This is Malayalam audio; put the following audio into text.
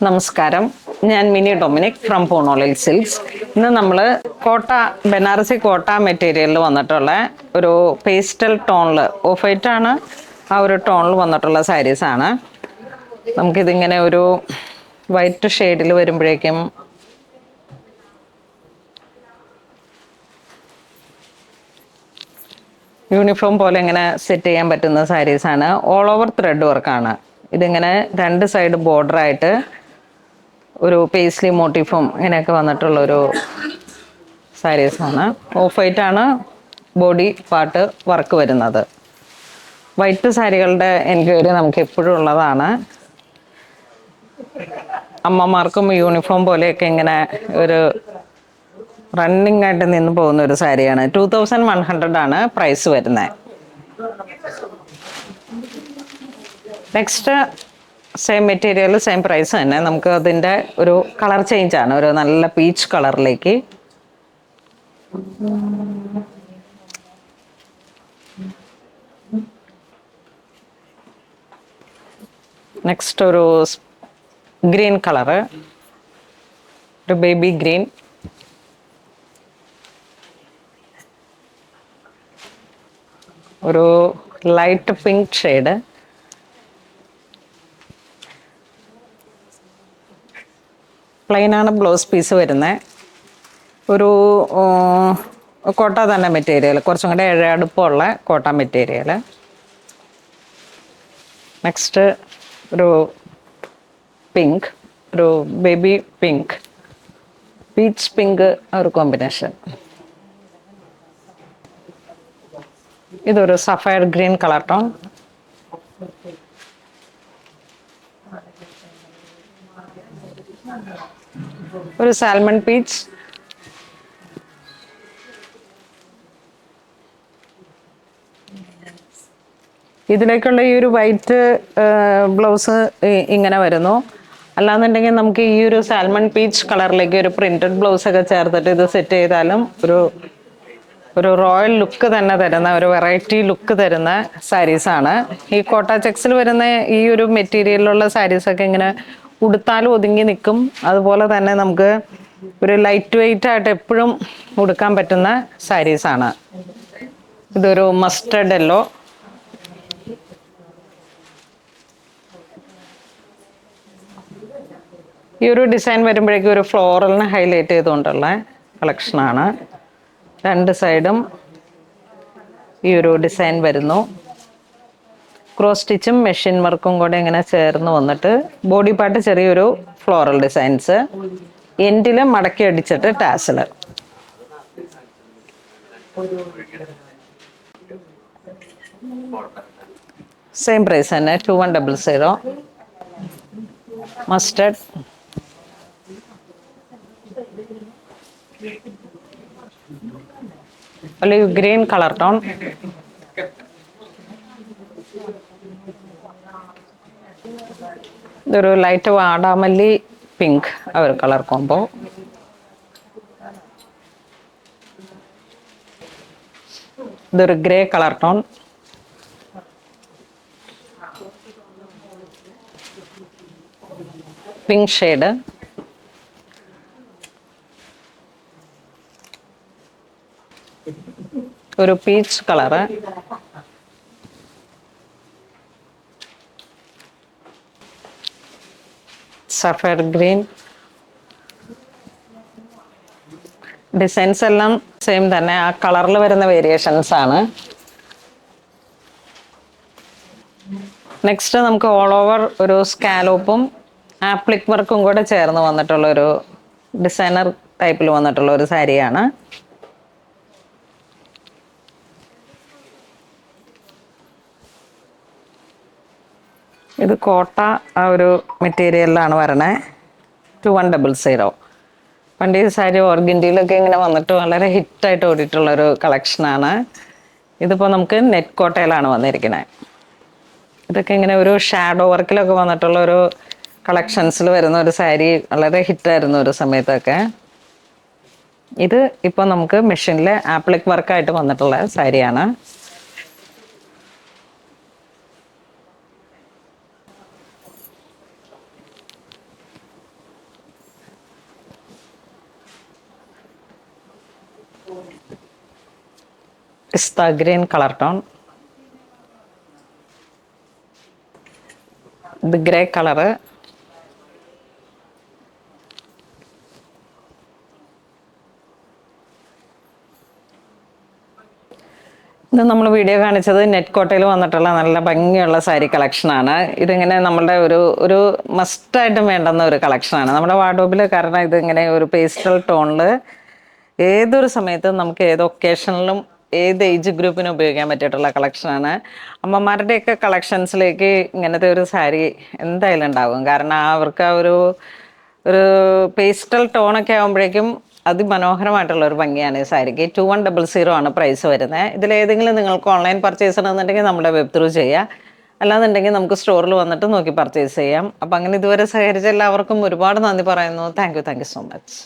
നമസ്കാരം. ഞാൻ മിനി ഡൊമിനിക് ഫ്രം പൂണോളിൽ സിൽക്സ്. ഇന്ന് നമ്മൾ ബനാറസി കോട്ട മെറ്റീരിയലിൽ വന്നിട്ടുള്ള ഒരു പേസ്റ്റൽ ടോണിൽ, ഓഫ് വൈറ്റ് ആണ്, ആ ഒരു ടോണിൽ വന്നിട്ടുള്ള സാരീസാണ്. നമുക്കിതിങ്ങനെ ഒരു വൈറ്റ് ഷെയ്ഡിൽ വരുമ്പോഴേക്കും യൂണിഫോം പോലെ ഇങ്ങനെ സെറ്റ് ചെയ്യാൻ പറ്റുന്ന സാരീസാണ്. ഓൾ ഓവർ ത്രെഡ് വർക്കാണ്. ഇതിങ്ങനെ രണ്ട് സൈഡ് ബോർഡറായിട്ട് ഒരു പേസ്ലി മോട്ടീഫും ഇങ്ങനെയൊക്കെ വന്നിട്ടുള്ളൊരു സാരീസാണ്. ഓഫ് വൈറ്റ് ആണ് ബോഡി പാർട്ട് വർക്ക് വരുന്നത്. വൈറ്റ് സാരികളുടെ എൻക്വയറി നമുക്ക് എപ്പോഴും ഉള്ളതാണ്. അമ്മമാർക്കും യൂണിഫോം പോലെയൊക്കെ ഇങ്ങനെ ഒരു റണ്ണിങ് ആയിട്ട് നിന്ന് പോകുന്ന ഒരു സാരിയാണ്. 2100 ആണ് പ്രൈസ് വരുന്നത്. Next same material same price തന്നെ. നമുക്ക് അതിൻ്റെ ഒരു കളർ ചേഞ്ച് ആണ്, ഒരു നല്ല പീച്ച് കളറിലേക്ക്. നെക്സ്റ്റ് ഒരു ഗ്രീൻ കളറ്, ഒരു ബേബി ഗ്രീൻ, ഒരു ലൈറ്റ് പിങ്ക് ഷെയ്ഡ്, പ്ലെയിനാണ് ബ്ലൗസ് പീസ് വരുന്നത്. ഒരു കോട്ട തന്നെ മെറ്റീരിയൽ, കുറച്ചും കൂടെ ഇഴയടുപ്പമുള്ള കോട്ട മെറ്റീരിയൽ. നെക്സ്റ്റ് ഒരു പിങ്ക്, ഒരു ബേബി പിങ്ക്, പീച്ച് പിങ്ക്, ഒരു കോമ്പിനേഷൻ. ഇതൊരു സഫയർ ഗ്രീൻ കളർ ടോൺ, ഒരു സാൽമൺ പീച്ച്, ഇതിലേക്കുള്ള ഈ ഒരു വൈറ്റ് ബ്ലൗസ് ഇങ്ങനെ വരുന്നു. അല്ലാന്നുണ്ടെങ്കിൽ നമുക്ക് ഈ ഒരു സാൽമൺ പീച്ച് കളറിലേക്ക് ഒരു പ്രിന്റഡ് ബ്ലൗസ് ഒക്കെ ചേർത്തിട്ട് ഇത് സെറ്റ് ചെയ്താലും ഒരു റോയൽ ലുക്ക് തന്നെ തരുന്ന, ഒരു വെറൈറ്റി ലുക്ക് തരുന്ന സാരീസാണ്. ഈ കോട്ട ചെക്സിൽ വരുന്ന ഈ ഒരു മെറ്റീരിയലിലുള്ള സാരീസൊക്കെ ഇങ്ങനെ ഉടുത്താലും ഒതുങ്ങി നിൽക്കും. അതുപോലെ തന്നെ നമുക്ക് ഒരു ലൈറ്റ് വെയിറ്റ് ആയിട്ട് എപ്പോഴും ഉടുക്കാൻ പറ്റുന്ന സാരീസാണ്. ഇതൊരു മസ്റ്റർഡ് യെല്ലോ, ഈ ഒരു ഡിസൈൻ വരുമ്പോഴേക്കും ഒരു ഫ്ലോറലിനെ ഹൈലൈറ്റ് ചെയ്തുകൊണ്ടുള്ള കളക്ഷനാണ്. രണ്ട് സൈഡും ഈ ഒരു ഡിസൈൻ വരുന്നു. ക്രോസ് സ്റ്റിച്ചും മെഷീൻ വർക്കും കൂടെ ഇങ്ങനെ ചേർന്ന് വന്നിട്ട് ബോഡി പാർട്ട് ചെറിയൊരു ഫ്ലോറൽ ഡിസൈൻസ്, എൻഡിൽ മടക്കി അടിച്ചിട്ട് ടാസല്. സെയിം പ്രൈസ് തന്നെ, 2100. Mustard, olive green colour tone, ഇതൊരു ലൈറ്റ് വാടാമല്ലി പിങ്ക്, ഒരു കളർ കോംബോ. ഇതൊരു grey colour tone, pink shade, ഒരു peach colour, sapphire green. Designs എല്ലാം സെയിം തന്നെ, ആ കളറിൽ വരുന്ന വേരിയേഷൻസ് ആണ്. നെക്സ്റ്റ് നമുക്ക് ഓൾ ഓവർ ഒരു സ്കാലോപ്പും ആപ്ലിക് വർക്കും കൂടെ ചേർന്ന് വന്നിട്ടുള്ള ഒരു ഡിസൈനർ ടൈപ്പിൽ വന്നിട്ടുള്ള ഒരു സാരിയാണ്. ഇത് കോട്ട ആ ഒരു മെറ്റീരിയലിലാണ് വരണേ. 2100. പണ്ട് ഈ സാരി ഓർഗൻഡിയിലൊക്കെ ഇങ്ങനെ വന്നിട്ട് വളരെ ഹിറ്റായിട്ട് ഓടിയിട്ടുള്ളൊരു കളക്ഷനാണ്. ഇതിപ്പോൾ നമുക്ക് നെറ്റ് കോട്ടയിലാണ് വന്നിരിക്കുന്നത്. ഇതൊക്കെ ഇങ്ങനെ ഒരു ഷാഡോ വർക്കിലൊക്കെ വന്നിട്ടുള്ള ഒരു കളക്ഷൻസിൽ വരുന്ന ഒരു സാരി, വളരെ ഹിറ്റായിരുന്നു ഒരു സമയത്തൊക്കെ. ഇത് ഇപ്പോൾ നമുക്ക് മെഷീനിൽ ആപ്ലിക് വർക്കായിട്ട് വന്നിട്ടുള്ള സാരിയാണ്. പിസ്ത ഗ്രീൻ കളർ ടോൺ, ഇത് ഗ്രേ കളറ്, ഇത് നമ്മൾ വീഡിയോ കാണിച്ചത് നെറ്റ് കോട്ടയിൽ വന്നിട്ടുള്ള നല്ല ഭംഗിയുള്ള സാരി കളക്ഷനാണ്. ഇതിങ്ങനെ നമ്മളുടെ ഒരു മസ്റ്റായിട്ടും വേണ്ടുന്ന ഒരു കളക്ഷനാണ് നമ്മുടെ വാർഡ്രോബിൽ. കാരണം ഇതിങ്ങനെ ഒരു പേസ്റ്റൽ ടോണിൽ ഏതൊരു സമയത്തും നമുക്ക് ഏത് ഒക്കേഷനിലും ഏത് ഏജ് ഗ്രൂപ്പിനും ഉപയോഗിക്കാൻ പറ്റിയിട്ടുള്ള കളക്ഷനാണ്. അമ്മമാരുടെയൊക്കെ കളക്ഷൻസിലേക്ക് ഇങ്ങനത്തെ ഒരു സാരി എന്തായാലും ഉണ്ടാകും. കാരണം അവർക്ക് ആ ഒരു പേസ്റ്റൽ ടോണൊക്കെ ആകുമ്പോഴേക്കും അതിമനോഹരമായിട്ടുള്ള ഒരു ഭംഗിയാണ് ഈ സാരിക്ക്. 2100 ആണ് പ്രൈസ് വരുന്നത്. ഇതിലേതെങ്കിലും നിങ്ങൾക്ക് ഓൺലൈൻ പർച്ചേസ് ചെയ്യണമെന്നുണ്ടെങ്കിൽ നമ്മുടെ വെബ് ത്രൂ ചെയ്യാം, അല്ലാന്നുണ്ടെങ്കിൽ നമുക്ക് സ്റ്റോറിൽ വന്നിട്ട് നോക്കി പർച്ചേസ് ചെയ്യാം. അപ്പം അങ്ങനെ ഇതുവരെ സഹകരിച്ച എല്ലാവർക്കും ഒരുപാട് നന്ദി പറയുന്നു. Thank you so much.